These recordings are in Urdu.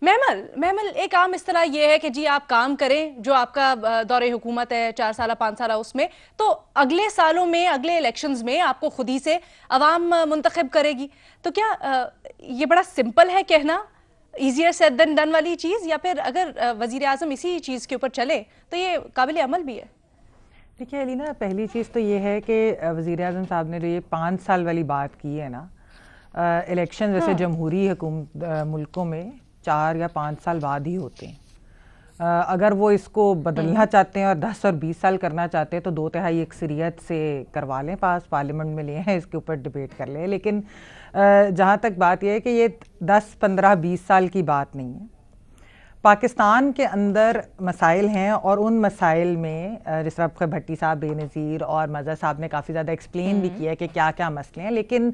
محمل ایک عام اصطلاح یہ ہے کہ جی آپ کام کریں جو آپ کا دور حکومت ہے 4 سالہ 5 سالہ اس میں تو اگلے سالوں میں اگلے الیکشنز میں آپ کو خود ہی سے عوام منتخب کرے گی. تو کیا یہ بڑا سمپل ہے کہنا, ایزیئر سیڈ دین ڈن والی چیز, یا پھر اگر وزیر اعظم اسی چیز کے اوپر چلے تو یہ قابل عمل بھی ہے؟ دیکھیے علینا, پہلی چیز تو یہ ہے کہ وزیر اعظم صاحب نے جو یہ 5 سال والی بات کی ہے نا, الیکشن ویسے جمہوری حکومت ملکوں میں 4 یا 5 سال بعد ہی ہوتے ہیں. اگر وہ اس کو بدلنا چاہتے ہیں اور 10 اور 20 سال کرنا چاہتے ہیں تو 2/3 اکثریت سے کروا لیں پاس, پارلیمنٹ میں لے ہیں, اس کے اوپر ڈیبیٹ کر لیں. لیکن جہاں تک بات یہ ہے کہ یہ 10 15 20 سال کی بات نہیں ہے. پاکستان کے اندر مسائل ہیں اور ان مسائل میں جس طرح بھٹی صاحب, بے نظیر اور مظہر صاحب نے کافی زیادہ ایکسپلین بھی کیا ہے کہ کیا کیا مسئلے ہیں. لیکن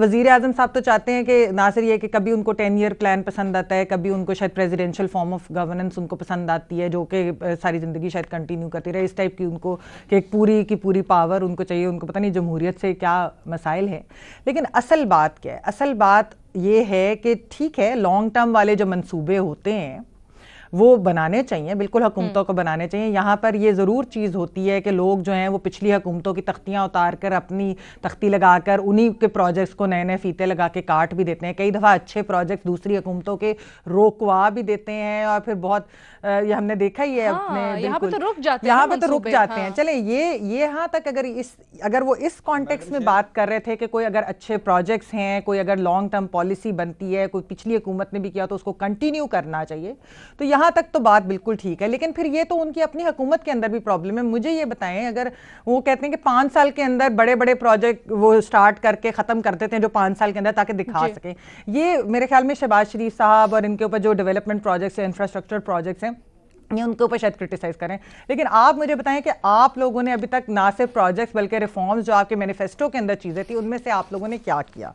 وزیر اعظم صاحب تو چاہتے ہیں کہ نہ صرف یہ کہ کبھی ان کو 10 ایئر پلان پسند آتا ہے, کبھی ان کو شاید پریزیڈینشل فارم آف گورننس ان کو پسند آتی ہے جو کہ ساری زندگی شاید کنٹینیو کرتی رہے, اس ٹائپ کی ان کو کہ ایک پوری کی پوری پاور ان کو چاہیے. ان کو پتہ نہیں جمہوریت سے کیا مسائل ہیں. لیکن اصل بات کیا ہے؟ اصل بات یہ ہے کہ ٹھیک ہے لانگ ٹرم والے جو منصوبے ہوتے ہیں وہ بنانے چاہیے, بالکل حکومتوں کو بنانے چاہیے. یہاں پر یہ ضرور چیز ہوتی ہے کہ لوگ جو ہیں وہ پچھلی حکومتوں کی تختیاں اتار کر اپنی تختی لگا کر انہی کے پروجیکٹس کو نئے نئے فیتے لگا کے کاٹ بھی دیتے ہیں. کئی دفعہ اچھے پروجیکٹس دوسری حکومتوں کے روکوا بھی دیتے ہیں اور پھر بہت یہ ہم نے دیکھا ہی ہے اپنے, یہاں پہ تو رک جاتے ہیں, یہاں پہ تو رک جاتے ہیں. چلیں یہ یہاں تک اگر وہ اس کانٹیکس میں بات کر رہے تھے کہ کوئی اگر اچھے پروجیکٹس ہیں, کوئی اگر لانگ ٹرم پالیسی بنتی ہے, کوئی پچھلی حکومت نے بھی کیا تو اس کو کنٹینیو کرنا چاہیے, تو یہاں تک تو بات بالکل ٹھیک ہے. لیکن پھر یہ تو ان کی اپنی حکومت کے اندر بھی پرابلم ہے. مجھے یہ بتائیں, اگر وہ کہتے ہیں کہ 5 سال کے اندر بڑے بڑے پروجیکٹ وہ سٹارٹ کر کے ختم کر دیتے ہیں جو 5 سال کے اندر تاکہ دکھا سکیں, یہ میرے خیال میں شہباز شریف صاحب اور ان کے اوپر جو ڈیولپمنٹ پروجیکٹس ہیں, انفراسٹرکچر پروجیکٹس ہیں, یہ ان کے اوپر شاید کرٹیسائز کریں. لیکن آپ مجھے بتائیں کہ آپ لوگوں نے ابھی تک نہ صرف پروجیکٹس بلکہ ریفارمز جو آپ کے مینیفیسٹو کے اندر چیزیں تھیں ان میں سے آپ لوگوں نے کیا کیا؟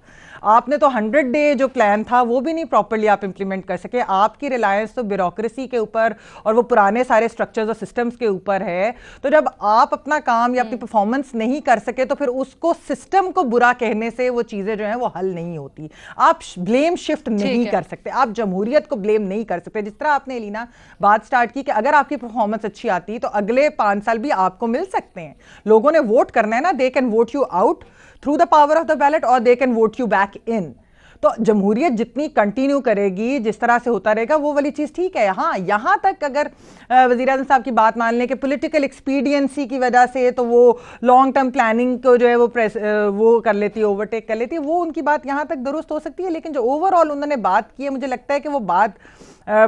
آپ نے تو 100 ڈے جو پلان تھا وہ بھی نہیں پراپرلی آپ امپلیمنٹ کر سکے. آپ کی ریلائنس تو بیوروکریسی کے اوپر اور وہ پرانے سارے اسٹرکچرز اور سسٹمز کے اوپر ہے. تو جب آپ اپنا کام یا اپنی پرفارمنس نہیں کر سکے تو پھر اس کو سسٹم کو برا کہنے سے وہ چیزیں جو ہیں وہ حل نہیں ہوتی. آپ بلیم شفٹ نہیں کر سکتے, آپ جمہوریت کو بلیم نہیں کر سکتے. جس طرح آپ نے لینا بات سٹارٹ کی کہ اگر آپ کی پرفارمنس اچھی آتی تو اگلے 5 سال بھی آپ کو مل سکتے ہیں. لوگوں نے ووٹ کرنا ہے نا, they can vote you out through the power of the ballot اور they can vote you back in. تو جمہوریت جتنی کنٹینیو کرے گی, جس طرح سے ہوتا رہے گا وہ والی چیز ٹھیک ہے. ہاں یہاں تک اگر وزیر اعظم صاحب کی بات مان لیں کہ پولیٹیکل ایکسپیڈینسی کی وجہ سے تو وہ لانگ ٹرم پلاننگ کو جو ہے وہ کر لیتی ہے, اوورٹیک کر لیتی ہے, وہ ان کی بات یہاں تک درست ہو سکتی ہے. لیکن جو اوور آل انہوں نے بات کی ہے, مجھے لگتا ہے کہ وہ بات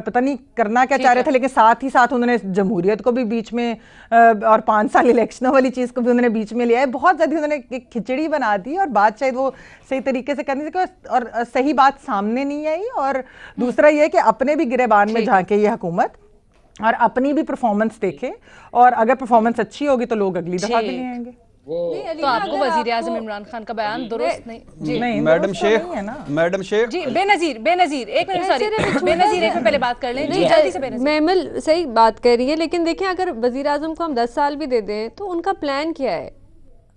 پتہ نہیں کرنا کیا چاہ رہے تھے, لیکن ساتھ ہی ساتھ انہوں نے جمہوریت کو بھی بیچ میں اور 5 سال الیکشنوں والی چیز کو بھی انہوں نے بیچ میں لیا ہے. بہت زیادہ انہوں نے ایک کھچڑی بنا دی اور بات شاید وہ صحیح طریقے سے کرنی تھی اور صحیح بات سامنے نہیں آئی. اور دوسرا یہ کہ اپنے بھی گریبان میں جھانکے یہ حکومت اور اپنی بھی پرفارمنس دیکھے, اور اگر پرفارمنس اچھی ہوگی تو لوگ اگلی دفعہ بھی لے آئیں گے. تو آپ کو وزیر اعظم عمران خان کا بیان درست نہیں؟ جی میڈم شیخ جی بے نظیر ایک منٹ, سوری بے نظیر ایک میں پہلے بات کر لیں. جی جلدی سے بے نظیر. محمل صحیح بات کر رہی ہے, لیکن دیکھیں اگر وزیر اعظم کو ہم 10 سال بھی دے دیں تو ان کا پلان کیا ہے؟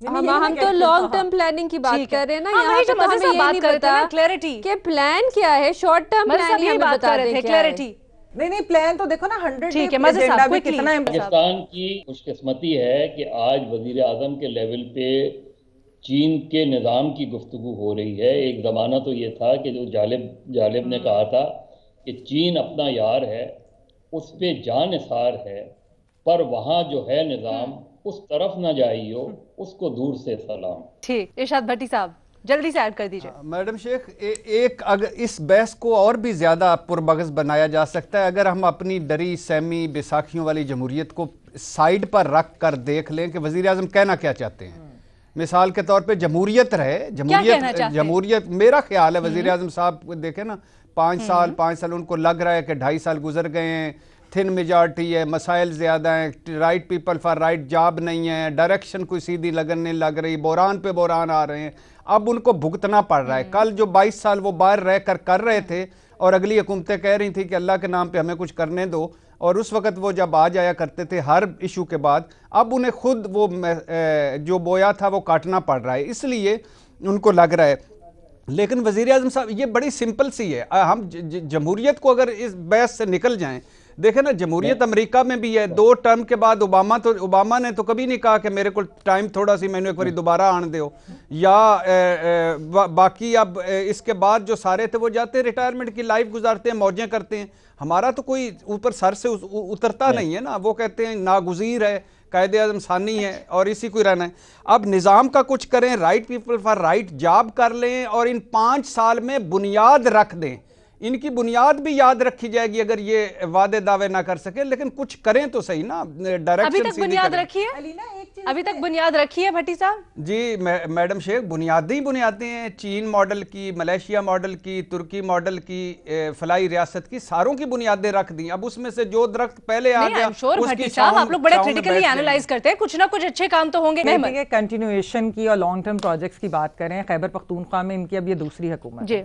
ہم تو لانگ ٹرم پلاننگ کی بات کر رہے ہیں نا, یہاں پہ تو ہمیں یہ نہیں پتا کہ پلان کیا ہے. شارٹ ٹرم پلان ہی ہمیں بتا دیں کیا ہے. نہیں پلان تو دیکھو نا 100 ایجنڈا بھی کتنا ہے. پاکستان کی خوش قسمتی ہے کہ آج وزیر اعظم کے لیول پہ چین کے نظام کی گفتگو ہو رہی ہے. ایک زمانہ تو یہ تھا کہ جو جالب نے کہا تھا کہ چین اپنا یار ہے, اس پہ جان نثار ہے, پر وہاں جو ہے نظام اس طرف نہ جائیو, اس کو دور سے سلام. ٹھیک, ارشاد بھٹی صاحب جلدی سے ایڈ کر دیجئے. میڈم شیخ, ایک اگر اس بحث کو اور بھی زیادہ پرمغز بنایا جا سکتا ہے اگر ہم اپنی ڈری سہمی بیساکھیوں والی جمہوریت کو سائیڈ پر رکھ کر دیکھ لیں کہ وزیر اعظم کہنا کیا چاہتے ہیں. مثال کے طور پہ جمہوریت رہے, جمہوریت میرا خیال ہے وزیر اعظم صاحب دیکھیں نا 5 سال ان کو لگ رہا ہے کہ 2.5 سال گزر گئے ہیں, تھن میجارٹی ہے, مسائل زیادہ ہیں, right people for right job نہیں ہے, ڈائریکشن کوئی سیدھی لگنے لگ رہی, بحران پہ بحران آ رہے ہیں, اب ان کو بھگتنا پڑ رہا ہے. کل جو 22 سال وہ باہر رہ کر رہے تھے اور اگلی حکومتیں کہہ رہی تھیں کہ اللہ کے نام پہ ہمیں کچھ کرنے دو, اور اس وقت وہ جب آ جایا کرتے تھے ہر ایشو کے بعد, اب انہیں خود وہ جو بویا تھا وہ کاٹنا پڑ رہا ہے. اس لیے ان کو لگ رہا ہے لیکن وزیر اعظم صاحب یہ بڑی سمپل سی ہے. ہم جمہوریت کو اگر اس بحث سے نکل جائیں, دیکھیں نا جمہوریت امریکہ میں بھی ہے, 2 ٹرم کے بعد اوباما نے تو کبھی نہیں کہا کہ میرے کو ٹائم تھوڑا سی میں نے ایک باری دوبارہ آن دیو, یا باقی اب اس کے بعد جو سارے تھے وہ جاتے ہیں ریٹائرمنٹ کی لائف گزارتے ہیں, موجیں کرتے ہیں. ہمارا تو کوئی اوپر سر سے اترتا نہیں ہے نا, وہ کہتے ہیں ناگزیر ہے, قائد اعظم ثانی ہے اور اسی کو ہی رہنا ہے. اب نظام کا کچھ کریں, right people for right job کر لیں اور ان 5 سال میں بنیاد رکھ دیں. ان کی بنیاد بھی یاد رکھی جائے گی اگر یہ وعدے دعوے نہ کر سکے, لیکن کچھ کریں تو صحیح نا, ڈائریکشن ابھی تک بنیاد رکھی ہے, ابھی تک بنیاد رکھی ہے بھٹی صاحب؟ جی میڈم شیخ, بنیادیں ہیں چین ماڈل کی, ملیشیا ماڈل کی, ترکی ماڈل کی, فلائی ریاست کی, ساروں کی بنیادیں رکھ دیں. اب اس میں سے جو درخت پہلے آ گیا بھٹی صاحب آپ لوگ بڑے کریٹیکلی اینالائز کرتے ہیں, کچھ نہ کچھ اچھے کام تو ہوں گے. کنٹینیویشن کی اور لانگ ٹرم پروجیکٹس کی بات کریں, خیبر پختونخوا میں ان کی اب یہ دوسری حکومت ہے.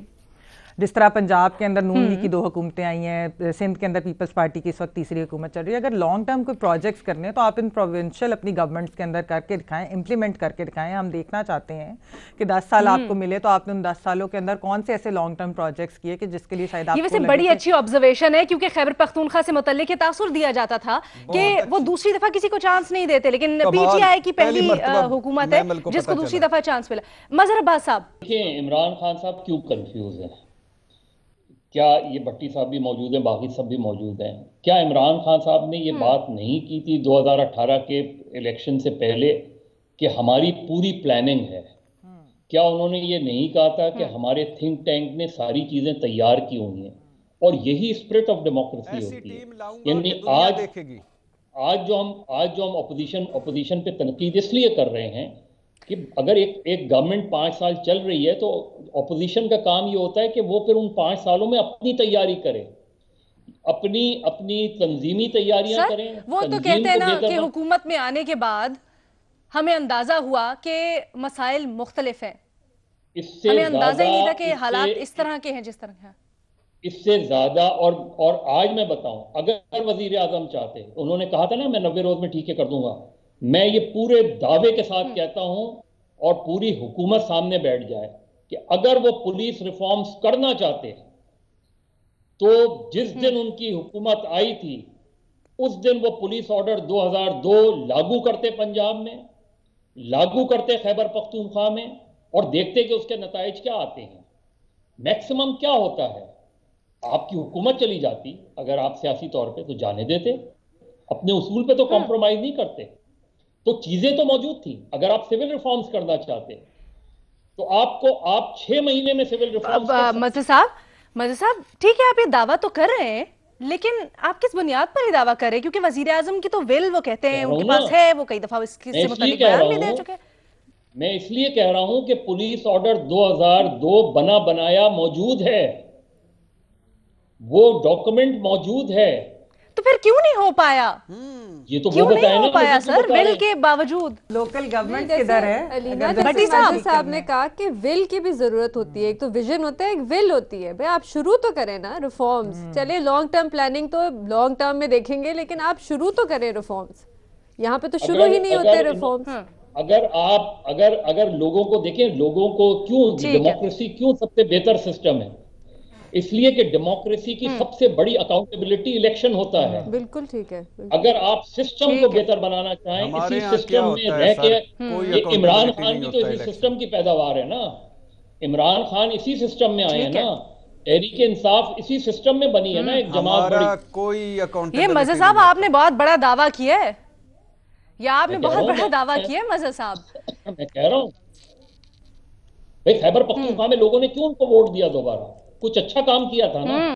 جس طرح پنجاب کے اندر نون لیگ کی 2 حکومتیں آئی ہیں, سندھ کے اندر پیپلز پارٹی کی اس وقت تیسری حکومت چل رہی ہے. اگر لانگ ٹرم کوئی پروجیکٹس کرنے ہیں تو آپ ان پروونشل اپنی گورنمنٹس کے اندر کر کے دکھائیں, امپلیمنٹ کر کے دکھائیں. ہم دیکھنا چاہتے ہیں کہ 10 سال آپ کو ملے تو آپ نے ان 10 سالوں کے اندر کون سے ایسے لانگ ٹرم پروجیکٹس کیے کہ جس کے لیے شاید آپ کو یہ ویسے بڑی اچھی آبزرویشن ہے, کیونکہ خیبر پختونخوا سے متعلق یہ تاثر دیا جاتا تھا کہ وہ دوسری دفعہ کسی کو چانس نہیں دیتے, لیکن پی ٹی آئی کی پہلی حکومت ہے جس کو دوسری دفعہ چانس ملا. مظہر عباس صاحب, دیکھیں عمران خان صاحب کیوں کنفیوز ہیں؟ کیا یہ بھٹی صاحب بھی موجود ہیں, باقی سب بھی موجود ہیں, کیا عمران خان صاحب نے یہ بات نہیں کی تھی 2018 کے الیکشن سے پہلے کہ ہماری پوری پلاننگ ہے؟ کیا انہوں نے یہ نہیں کہا تھا کہ ہمارے تھنک ٹینک نے ساری چیزیں تیار کی ہوئی ہیں؟ اور یہی اسپرٹ آف ڈیموکریسی ہوتی ہے. یعنی آج جو ہم اپوزیشن پہ تنقید اس لیے کر رہے ہیں کہ اگر ایک گورنمنٹ 5 سال چل رہی ہے تو اپوزیشن کا کام یہ ہوتا ہے کہ وہ پھر ان 5 سالوں میں اپنی تیاری کرے, اپنی تنظیمی تیاریاں کریں. وہ تو کہتے ہیں نا کہ حکومت میں آنے کے بعد ہمیں اندازہ ہوا کہ مسائل مختلف ہیں, ہمیں اندازہ ہی نہیں تھا کہ حالات اس طرح کے ہیں جس طرح ہیں. اس سے زیادہ اور آج میں بتاؤں, اگر وزیر اعظم چاہتے, انہوں نے کہا تھا نا میں 90 روز میں ٹھیک کر دوں گا, میں یہ پورے دعوے کے ساتھ کہتا ہوں اور پوری حکومت سامنے بیٹھ جائے کہ اگر وہ پولیس ریفارمز کرنا چاہتے تو جس دن ان کی حکومت آئی تھی اس دن وہ پولیس آرڈر 2002 لاگو کرتے پنجاب میں, لاگو کرتے خیبر پختونخوا میں, اور دیکھتے کہ اس کے نتائج کیا آتے ہیں. میکسیمم کیا ہوتا ہے, آپ کی حکومت چلی جاتی, اگر آپ سیاسی طور پہ تو جانے دیتے, اپنے اصول پہ تو کمپرومائز نہیں کرتے. تو چیزیں تو موجود تھیں. اگر آپ سول ریفارمز کرنا چاہتے تو آپ 6 مہینے میں سول ریفارمز. مظہر صاحب ٹھیک ہے, آپ یہ دعویٰ تو کر رہے ہیں, لیکن آپ کس بنیاد پر یہ دعویٰ کر رہے ہیں؟ کیونکہ وزیر اعظم کی تو ول وہ کہتے ہیں ان کے پاس ہے, وہ کئی دفعہ اس سے متعلق بیان بھی دے چکے. میں اس لیے کہہ رہا ہوں کہ پولیس آرڈر 2002 بنا بنایا موجود ہے, وہ ڈاکومنٹ موجود ہے. تو پھر کیوں نہیں ہو پایا؟ یہ تو کیوں نہیں ہو پایا سر ول کے باوجود؟ لوکل گورنمنٹ کدھر ہے؟ بھٹی صاحب نے کہا کہ ول کی بھی ضرورت ہوتی ہے, ایک تو ویژن ہوتا ہے, ایک ول ہوتی ہے. بھئی آپ شروع تو کریں نا ریفارمز, چلے لانگ ٹرم پلاننگ تو لانگ ٹرم میں دیکھیں گے, لیکن آپ شروع تو کریں ریفارمز. یہاں پہ تو شروع ہی نہیں ہوتے ریفارمز. اگر لوگوں کو دیکھیں, لوگوں کو کیوں ڈیموکریسی کیوں سب سے بہتر سسٹم ہے, اس لیے کہ ڈیموکریسی کی سب سے بڑی اکاؤنٹیبلٹی الیکشن ہوتا ہے. بالکل ٹھیک ہے. اگر آپ سسٹم کو بہتر بنانا چاہیں, اسی سسٹم میں رہ کے, عمران خان بھی تو اسی سسٹم کی پیداوار ہے نا, عمران خان اسی سسٹم میں آئے ہیں نا, تحریک انصاف اسی سسٹم میں بنی ہے نا, ایک جماعت بڑی. یہ مظہر صاحب آپ نے بہت بڑا دعویٰ کیا ہے, یا آپ نے بہت بڑا دعویٰ کیا ہے مظہر صاحب. میں کہہ رہا ہوں بھئی خیبر پختونخوا میں لوگوں نے کیوں ان کو ووٹ دیا دوبارہ؟ کچھ اچھا کام کیا تھا نا.